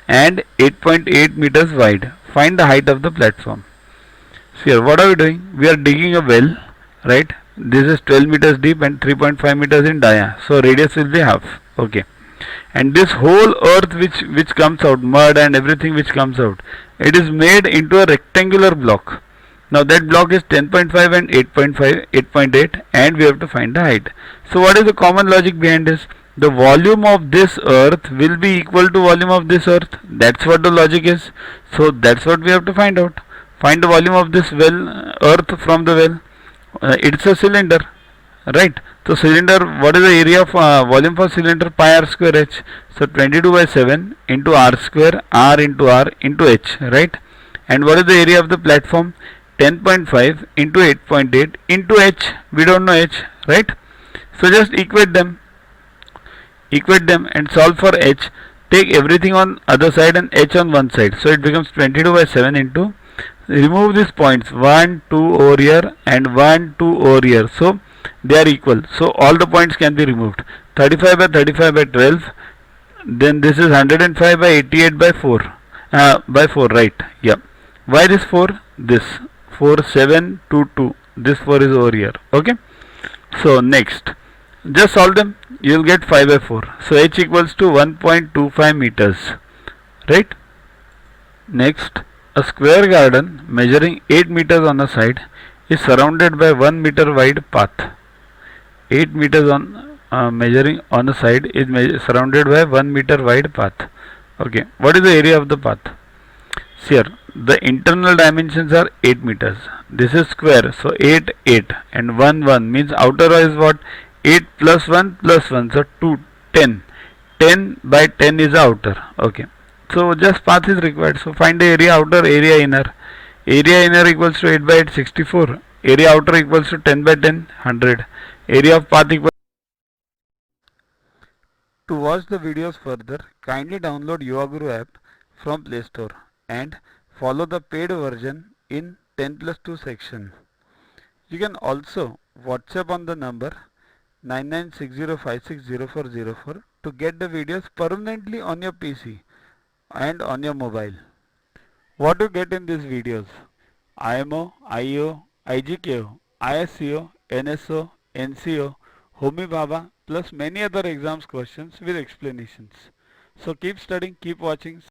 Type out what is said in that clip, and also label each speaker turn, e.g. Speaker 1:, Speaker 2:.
Speaker 1: and 8.8 meters wide. Find the height of the platform. So here what are we doing? We are digging a well, right? This is 12 meters deep and 3.5 meters in dia. So radius will be half. Okay. And this whole earth which comes out, mud and everything which comes out, it is made into a rectangular block. Now that block is 10.5 and 8.5, 8.8, and we have to find the height. So what is the common logic behind this? The volume of this earth will be equal to volume of this earth. That's what the logic is. So that's what we have to find out. Find the volume of this well, earth from the well. It's a cylinder, right? So cylinder, what is the area of volume for cylinder? Pi r square h. So 22 by 7 into r square, r into h, right? And what is the area of the platform? 10.5 into 8.8 into h. We don't know h, right? So just equate them and solve for h. Take everything on other side and h on one side. So it becomes 22 by 7 into, remove these points 1, 2 over here and 1, 2 over here. So they are equal. So all the points can be removed. 35 by 35 by 12. Then this is 105 by 88 by 4. By 4, right? Yeah. Why this 4? This 4, 7, 2, 2. This 4 is over here. Okay. So next, just solve them. You will get 5 by 4. So h equals to 1.25 meters. Right. Next, a square garden measuring 8 meters on a side is surrounded by 1 meter wide path. 8 meters on measuring on a side is surrounded by 1 meter wide path. Okay. What is the area of the path? See here, the internal dimensions are 8 meters. This is square, so 8, 8 and 1, 1 means outer is what? 8 plus 1 plus 1, so 2, 10. 10 by 10 is outer. Okay. So just path is required. So find the area outer, area inner. Area inner equals to 8 by 8, 64. Area outer equals to 10 by 10, 100. Area of path equals. To watch the videos further, kindly download YuvaGuru app from Play Store and follow the paid version in 10 plus 2 section. You can also WhatsApp on the number 9960560404 to get the videos permanently on your PC and on your mobile. What to get in these videos? IMO, IO, IGKO, ISCO, NSO, NCO, Homi Bhabha plus many other exams questions with explanations. So keep studying, keep watching.